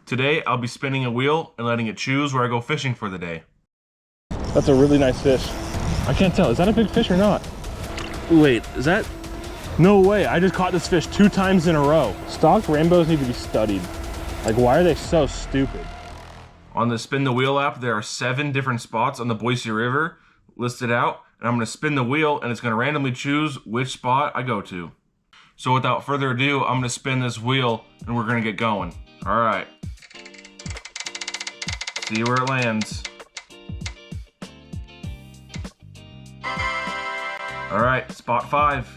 Today, I'll be spinning a wheel and letting it choose where I go fishing for the day. That's a really nice fish. I can't tell, is that a big fish or not? Wait, is that? No way, I just caught this fish 2 times in a row. Stocked rainbows need to be studied. Like, why are they so stupid? On the Spin the Wheel app, there are 7 different spots on the Boise River listed out, and I'm gonna spin the wheel and it's gonna randomly choose which spot I go to. So without further ado, I'm gonna spin this wheel and we're gonna get going. All right. See where it lands. All right, spot 5.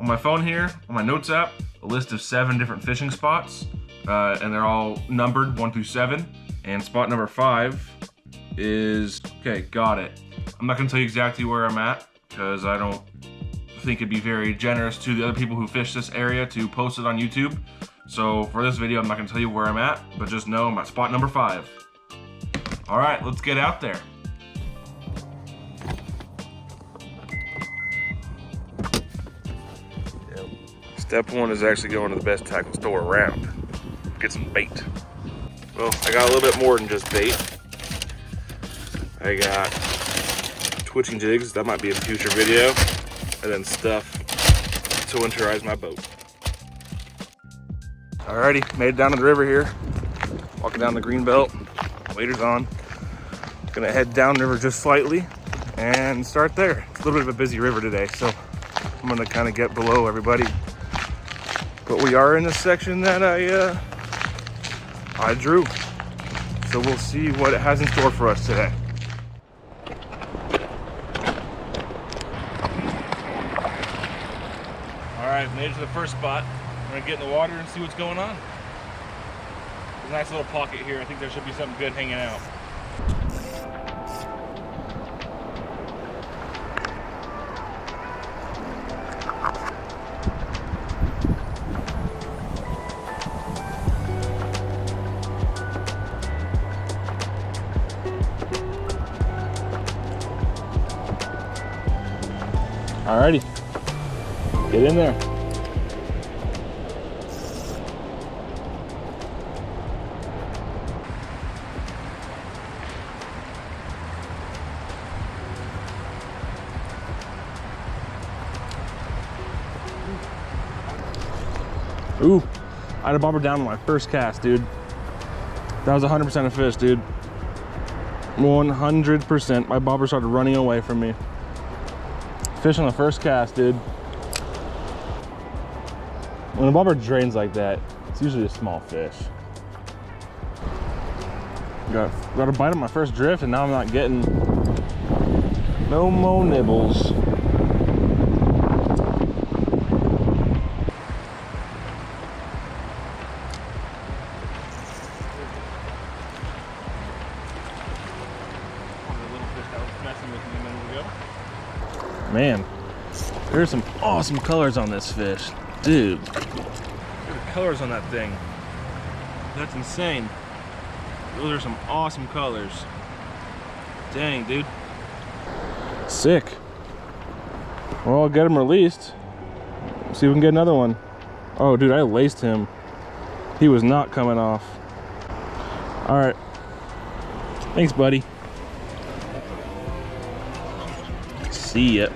On my phone here, on my notes app, a list of 7 different fishing spots, and they're all numbered 1 through 7. And spot number 5 is, okay, got it. I'm not gonna tell you exactly where I'm at, because I don't think it'd be very generous to the other people who fish this area to post it on YouTube. So for this video, I'm not gonna tell you where I'm at, but just know I'm at spot number 5. All right, let's get out there. Step 1 is actually going to the best tackle store around. Get some bait. Well, I got a little bit more than just bait. I got twitching jigs, that might be a future video, and then stuff to winterize my boat. Alrighty, made it down to the river here. Walking down the green belt, waders on. Gonna head downriver just slightly and start there. It's a little bit of a busy river today, so I'm gonna kind of get below everybody. But we are in the section that I drew. So we'll see what it has in store for us today. All right, made it to the first spot. I'm gonna get in the water and see what's going on. There's a nice little pocket here. I think there should be something good hanging out. Alrighty, get in there. Ooh, I had a bobber down on my first cast, dude. That was 100% a fish, dude. 100%. My bobber started running away from me. Fish on the first cast, dude. When a bobber drains like that, it's usually a small fish. Got a bite on my first drift, and now I'm not getting no more nibbles. Man, there's some awesome colors on this fish. Dude, look at the colors on that thing. That's insane. Those are some awesome colors. Dang, dude. Sick. Well, I'll get him released. See if we can get another one. Oh, dude, I laced him. He was not coming off. All right. Thanks, buddy. See ya.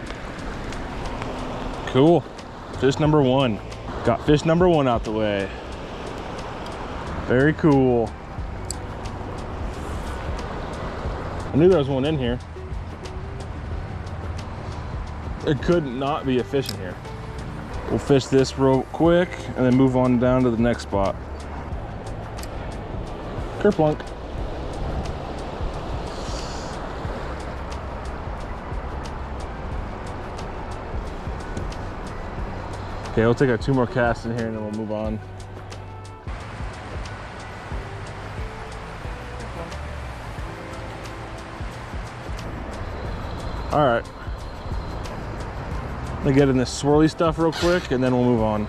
Cool. Fish number 1. Got fish number 1 out the way. Very cool. I knew there was one in here. It could not be a fish in here. We'll fish this real quick and then move on down to the next spot. Kerplunk. Okay, we'll take our 2 more casts in here and then we'll move on. All right. Let me get in this swirly stuff real quick and then we'll move on.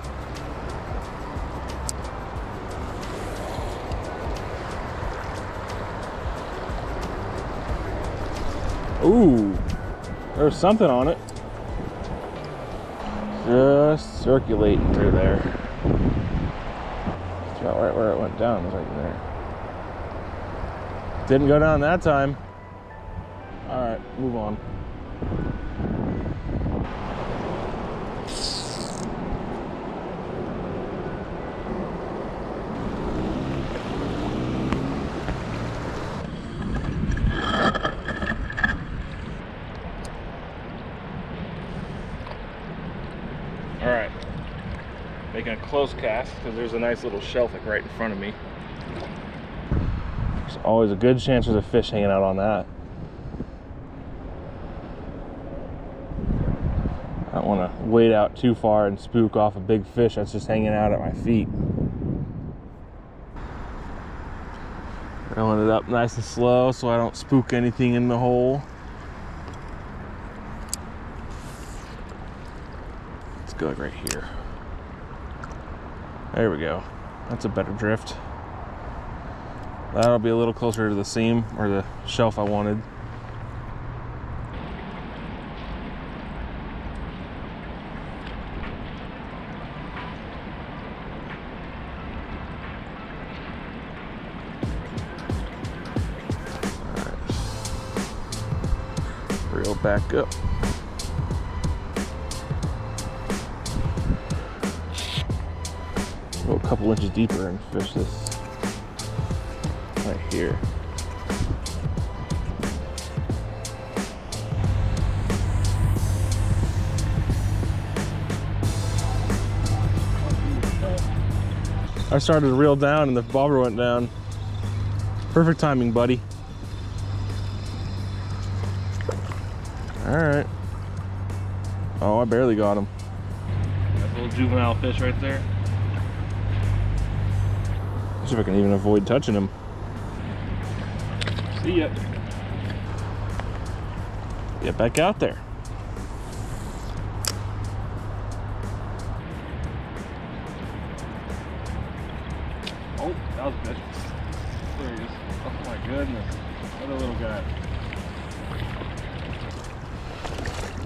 Ooh, there's something on it. Just circulating through there. Trout right right where it went down, was right there. Didn't go down that time. All right, move on. All right, making a close cast because there's a nice little shelf like right in front of me. There's always a good chance there's a fish hanging out on that. I don't want to wade out too far and spook off a big fish that's just hanging out at my feet. Rolling it up nice and slow so I don't spook anything in the hole. Let's go like right here. There we go. That's a better drift. That'll be a little closer to the seam or the shelf I wanted. Reel back up. Go a couple inches deeper and fish this right here. I started to reel down and the bobber went down. Perfect timing, buddy. All right. Oh, I barely got him. That little juvenile fish right there. See if I can even avoid touching him. See ya. Get back out there. Oh, that was good. There he is. Oh my goodness. What a little guy.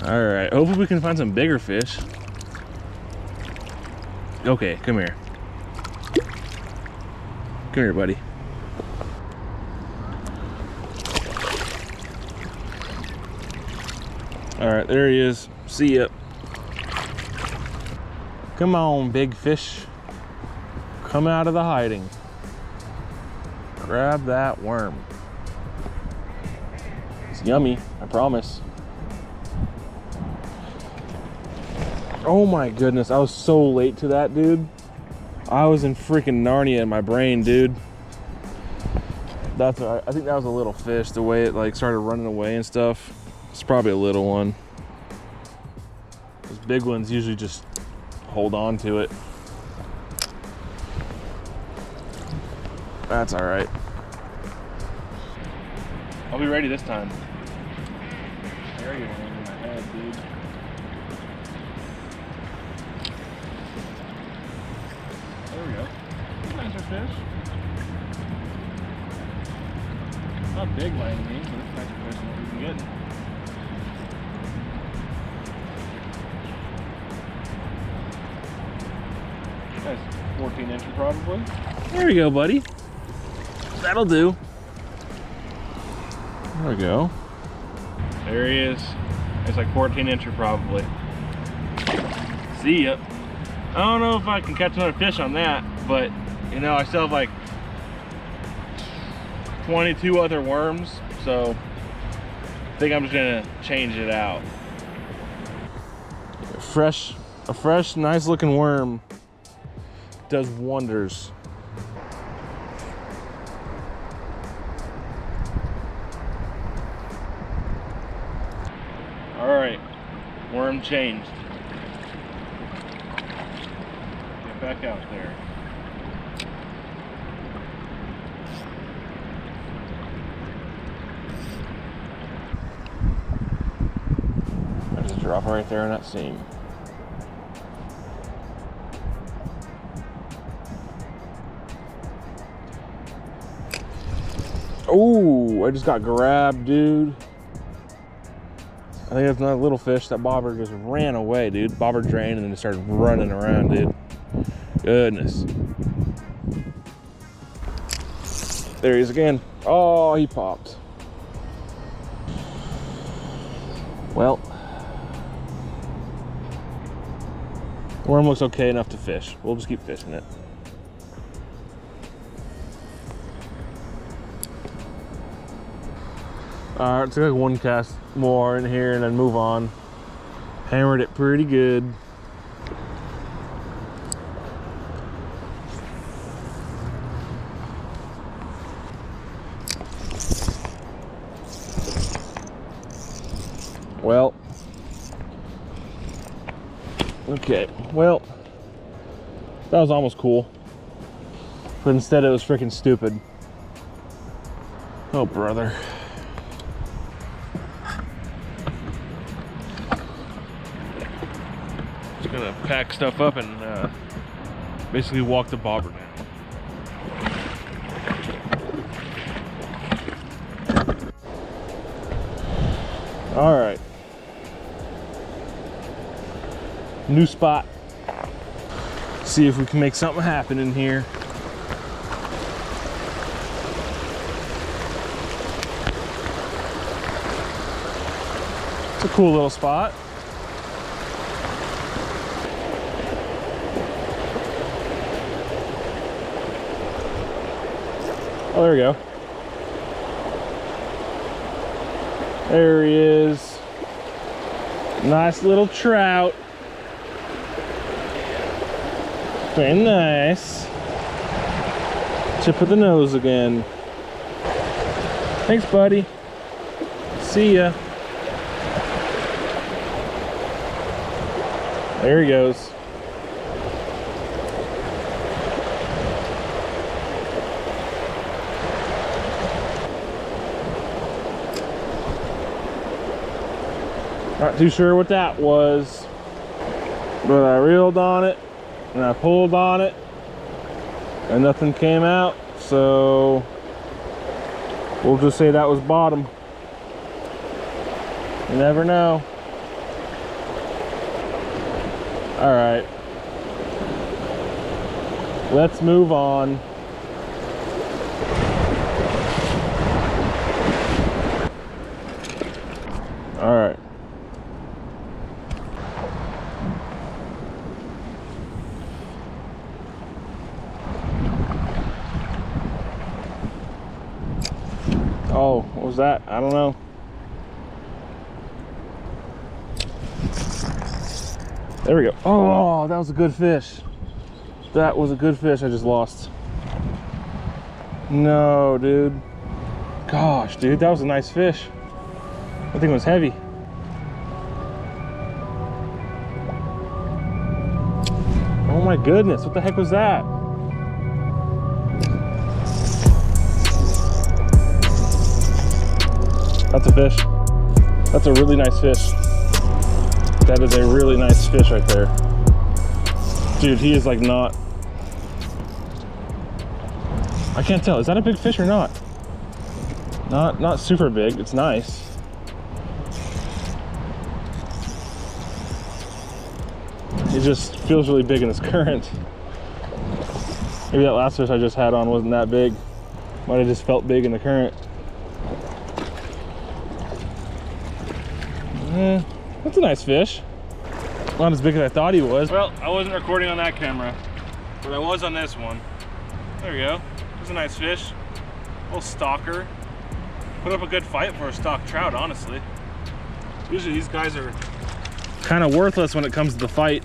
All right, hopefully we can find some bigger fish. Okay, come here. Come here, buddy. All right, there he is. See ya. Come on, big fish. Come out of the hiding. Grab that worm. It's yummy, I promise. Oh my goodness, I was so late to that, dude. I was in freaking Narnia in my brain, dude. That's all right. I think that was a little fish, the way it like started running away and stuff. It's probably a little one. Those big ones usually just hold on to it. That's all right. I'll be ready this time. There you are in my head, dude. There we go. Nicer fish. Not big by any means, but it's nicer fish than what we can get. Nice 14 inches probably. There we go, buddy. That'll do. There we go. There he is. It's like 14 incher probably. See ya. I don't know if I can catch another fish on that, but you know, I still have like 22 other worms, so I think I'm just gonna change it out. A fresh, nice looking worm does wonders. All right, worm changed. Get back out there. I just drop right there in that seam. Oh, I just got grabbed, dude. I think that's another little fish. That bobber just ran away, dude. Bobber drained and then just started running around, dude. Goodness. There he is again. Oh, he popped. Well, worm looks okay enough to fish. We'll just keep fishing it. All right, let's take one cast more in here and then move on. Hammered it pretty good. Well, okay, well, that was almost cool, but instead it was freaking stupid. Oh, brother. Just gonna pack stuff up and basically walk the bobber now. All right. New spot. See if we can make something happen in here. It's a cool little spot. Oh, there we go. There he is. Nice little trout. Very nice. Tip of the nose again. Thanks, buddy. See ya. There he goes. Not too sure what that was, but I reeled on it and I pulled on it and nothing came out, so we'll just say that was bottom. You never know. All right, let's move on. All right. Oh, what was that? I don't know. There we go. Oh, that was a good fish. That was a good fish I just lost. No, dude. Gosh, dude, that was a nice fish. I think it was heavy. Oh my goodness, what the heck was that? That's a fish. That's a really nice fish. That is a really nice fish right there. Dude, he is like not... I can't tell. Is that a big fish or not? Not super big. It's nice. It just feels really big in this current. Maybe that last fish I just had on wasn't that big. Might have just felt big in the current. That's a nice fish. Not as big as I thought he was. Well, I wasn't recording on that camera, but I was on this one. There we go. That's a nice fish. Little stalker. Put up a good fight for a stock trout, honestly. Usually these guys are kind of worthless when it comes to the fight.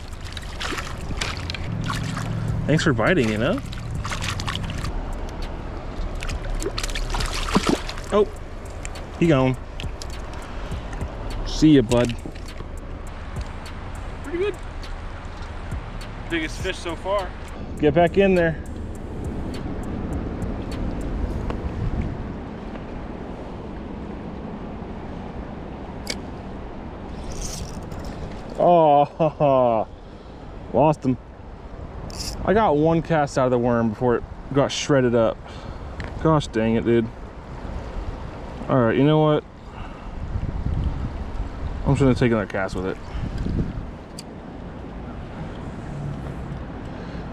Thanks for biting, you know? Oh, he gone. See ya, bud. Pretty good. Biggest fish so far. Get back in there. Oh, lost him. I got one cast out of the worm before it got shredded up. Gosh dang it, dude. All right, you know what? I'm just gonna take another cast with it.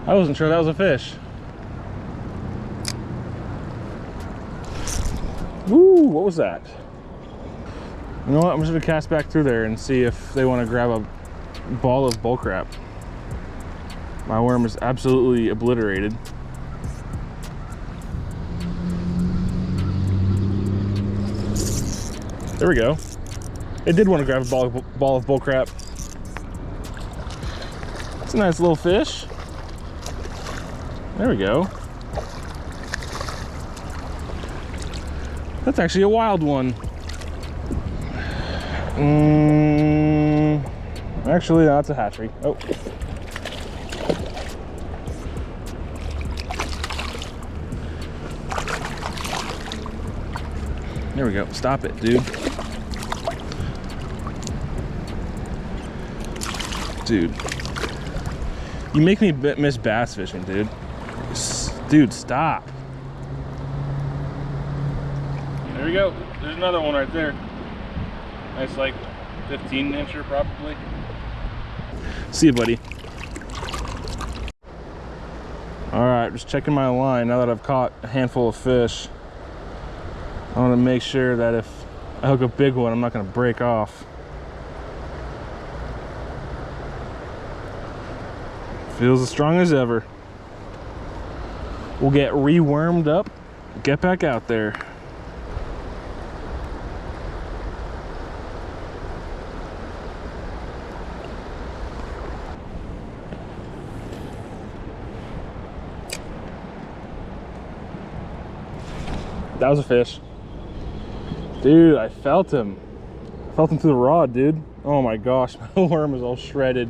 I wasn't sure that was a fish. Woo, what was that? You know what, I'm just gonna cast back through there and see if they want to grab a ball of bull crap. My worm is absolutely obliterated. There we go. It did want to grab a ball of bull crap. It's a nice little fish. There we go. That's actually a wild one. Actually, that's a hatchery. Oh. There we go. Stop it, dude. Dude. You make me miss bass fishing, dude. Dude, stop. There we go. There's another one right there. Nice, like 15-incher probably. See you, buddy. All right, just checking my line now that I've caught a handful of fish. I want to make sure that if I hook a big one, I'm not going to break off. Feels as strong as ever. We'll get rewormed up, get back out there. That was a fish. Dude, I felt him. I felt him through the rod, dude. Oh my gosh, my worm is all shredded.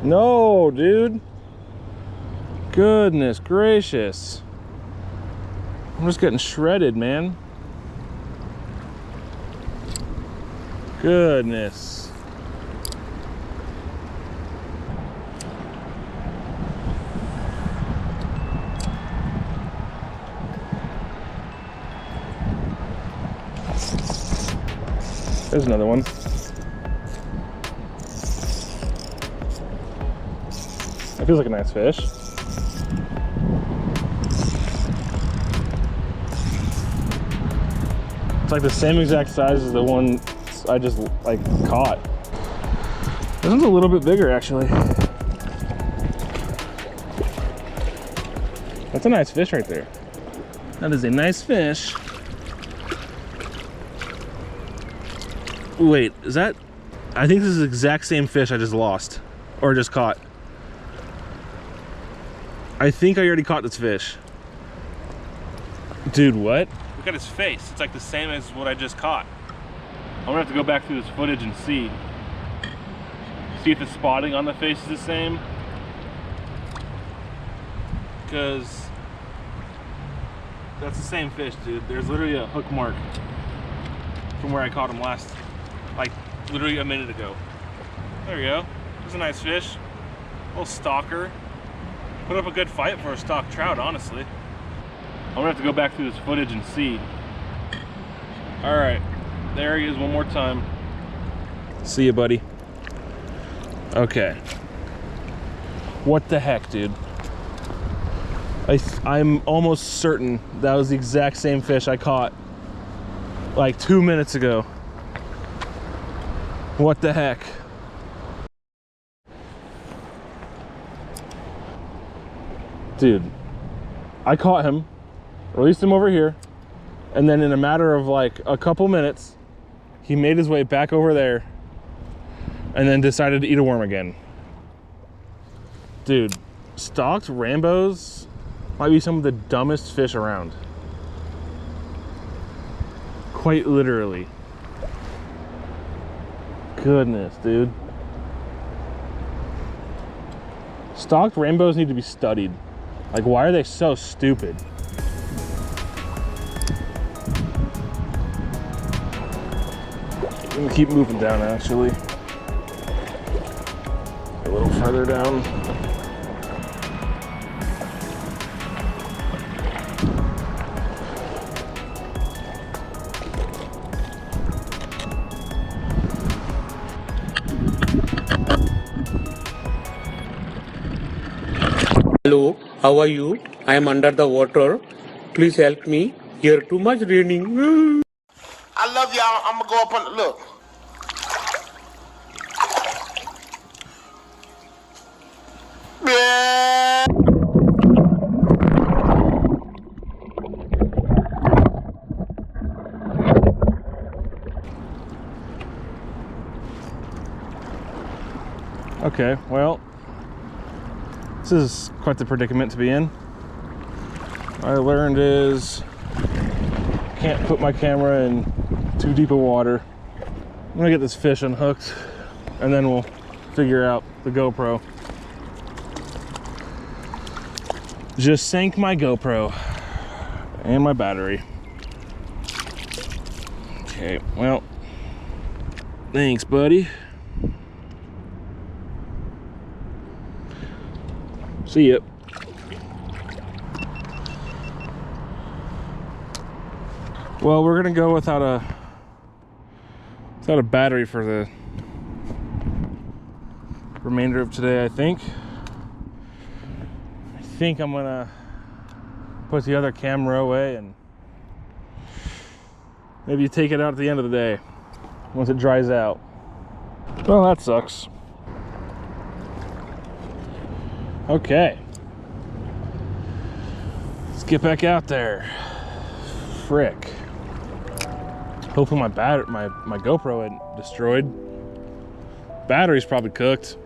No, dude. Goodness gracious. I'm just getting shredded, man. Goodness. There's another one. That feels like a nice fish. It's like the same exact size as the one I just like caught. This one's a little bit bigger actually. That's a nice fish right there. That is a nice fish. Wait, is that? I think this is the exact same fish I just lost or just caught. I think I already caught this fish. Dude, what? Look at his face. It's like the same as what I just caught. I'm gonna have to go back through this footage and see if the spotting on the face is the same. Because that's the same fish, dude. There's literally a hook mark from where I caught him last, like literally a minute ago. There we go. There's a nice fish. A little stalker. Put up a good fight for a stock trout, honestly. I'm gonna have to go back through this footage and see. All right, there he is one more time. See you, buddy. Okay. What the heck, dude? I'm almost certain that was the exact same fish I caught like 2 minutes ago. What the heck? Dude, I caught him, released him over here, and then in a matter of like a couple minutes, he made his way back over there and then decided to eat a worm again. Dude, stalked Rambos might be some of the dumbest fish around. Quite literally. Goodness, dude. Stalked Rambos need to be studied. Like, why are they so stupid? I'm gonna keep moving down, actually. A little further down. Hello, how are you? I am under the water. Please help me. Here too much raining. I love y'all. I'm gonna go up on the look. Yeah. Okay, well, this is quite the predicament to be in. What I learned is can't put my camera in too deep of water. I'm gonna get this fish unhooked and then we'll figure out the GoPro. Just sank my GoPro and my battery. Okay, well, thanks, buddy. See ya. Well, we're gonna go without a battery for the remainder of today, I think. I think I'm gonna put the other camera away and maybe take it out at the end of the day once it dries out. Well, that sucks. Okay, let's get back out there. Frick. Hopefully my GoPro isn't destroyed. Battery's probably cooked.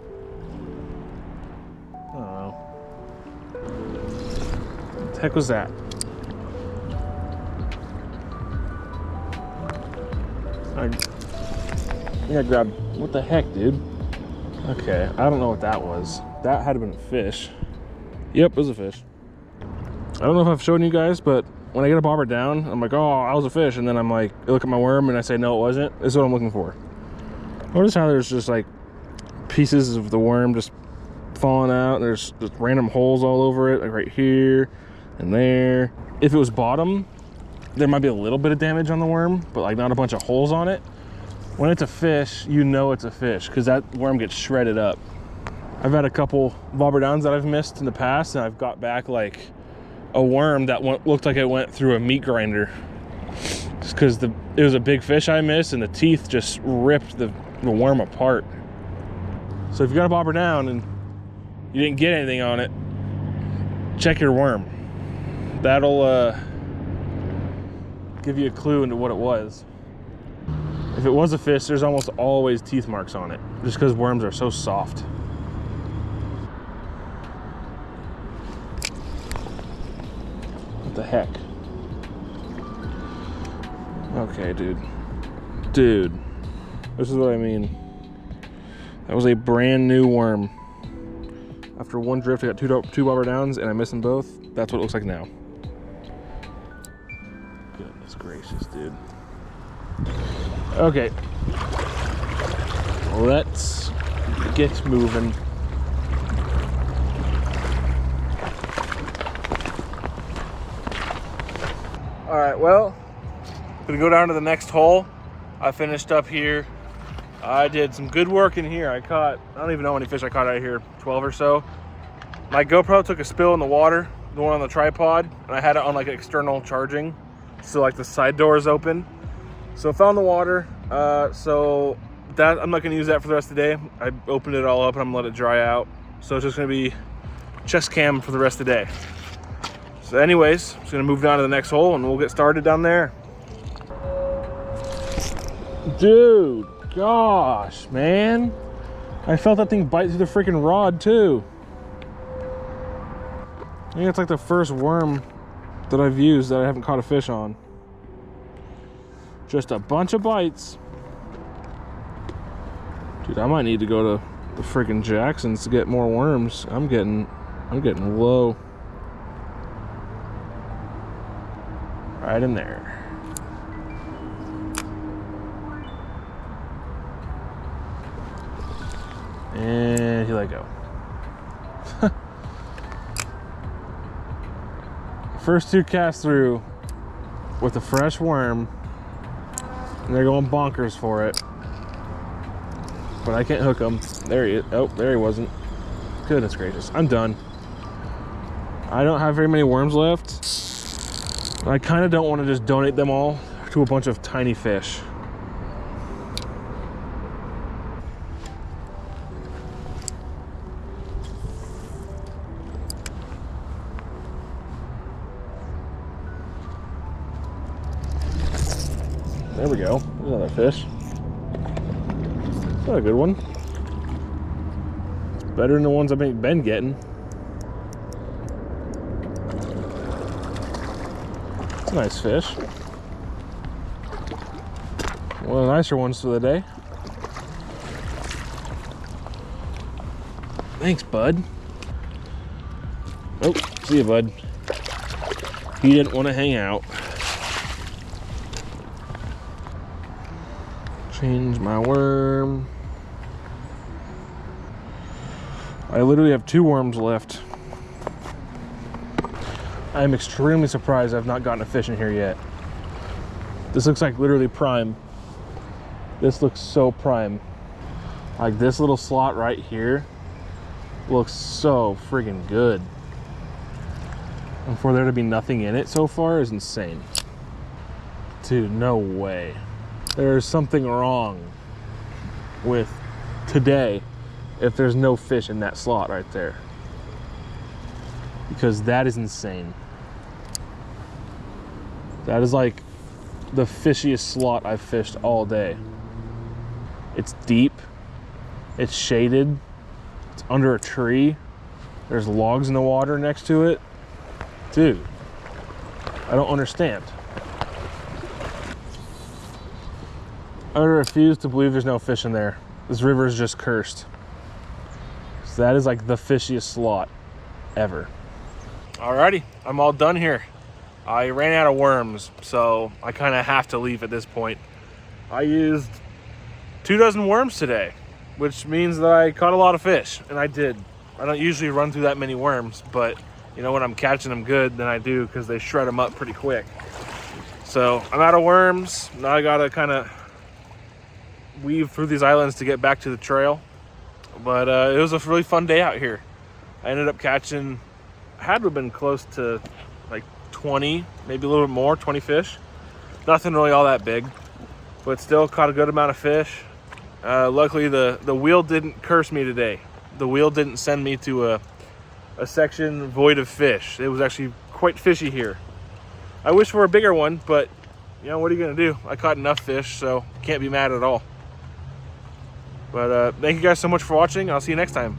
I don't know. What the heck was that? I think I grabbed, what the heck, dude? Okay, I don't know what that was. That had to have been a fish. Yep, it was a fish. I don't know if I've shown you guys, but when I get a bobber down, I'm like, oh, that was a fish. And then I'm like, I look at my worm and I say, no, it wasn't. This is what I'm looking for. Notice how there's just like pieces of the worm just falling out. There's just random holes all over it, like right here and there. If it was bottom, there might be a little bit of damage on the worm, but like not a bunch of holes on it. When it's a fish, you know it's a fish because that worm gets shredded up. I've had a couple bobber downs that I've missed in the past, and I've got back like a worm that looked like it went through a meat grinder. Just because it was a big fish I missed, and the teeth just ripped the worm apart. So if you got a bobber down and you didn't get anything on it, check your worm. That'll give you a clue into what it was. If it was a fish, there's almost always teeth marks on it, just because worms are so soft. What the heck? Okay, dude. Dude, this is what I mean. That was a brand new worm. After one drift, I got two bobber downs, and I missed them both. That's what it looks like now. Goodness gracious, dude. Okay, let's get moving. All right, well, gonna go down to the next hole. I finished up here. I did some good work in here. I don't even know how many fish I caught out of here, 12 or so. My GoPro took a spill in the water, the one on the tripod, and I had it on like external charging, so like the side door is open. So it fell in the water, so that I'm not gonna use that for the rest of the day. I opened it all up and I'm gonna let it dry out. So it's just gonna be chest cam for the rest of the day. So anyways, I'm just gonna move down to the next hole and we'll get started down there. Dude, gosh, man. I felt that thing bite through the freaking rod too. I think it's like the first worm that I've used that I haven't caught a fish on. Just a bunch of bites. Dude, I might need to go to the freaking Jacksons to get more worms. I'm getting low. Right in there. And here I go. First two casts through with a fresh worm. And they're going bonkers for it. But I can't hook him. There he is. Oh, there he wasn't. Goodness gracious. I'm done. I don't have very many worms left. I kind of don't want to just donate them all to a bunch of tiny fish. There we go. There's another fish. That's not a good one. Better than the ones I've been getting. It's a nice fish. One of the nicer ones for the day. Thanks, bud. Oh, see you, bud. He didn't want to hang out. Change my worm. I literally have 2 worms left. I am extremely surprised I've not gotten a fish in here yet. This looks like literally prime. This looks so prime. Like this little slot right here looks so friggin' good. And for there to be nothing in it so far is insane. Dude, no way. There's something wrong with today if there's no fish in that slot right there. Because that is insane. That is like the fishiest slot I've fished all day. It's deep, it's shaded, it's under a tree, there's logs in the water next to it. Dude, I don't understand. I refuse to believe there's no fish in there. This river is just cursed. So that is like the fishiest slot ever. Alrighty, I'm all done here. I ran out of worms, so I kind of have to leave at this point. I used 2 dozen worms today, which means that I caught a lot of fish, and I did. I don't usually run through that many worms, but you know, when I'm catching them good, then I do, because they shred them up pretty quick. So I'm out of worms. Now I gotta kind of weave through these islands to get back to the trail. But it was a really fun day out here. I ended up catching, had to have been close to like 20, maybe a little bit more, 20 fish. Nothing really all that big, but still caught a good amount of fish. Luckily the wheel didn't curse me today. The wheel didn't send me to a section void of fish. It was actually quite fishy here. I wish for a bigger one, but you know, what are you gonna do? I caught enough fish, so can't be mad at all. But thank you guys so much for watching. I'll see you next time.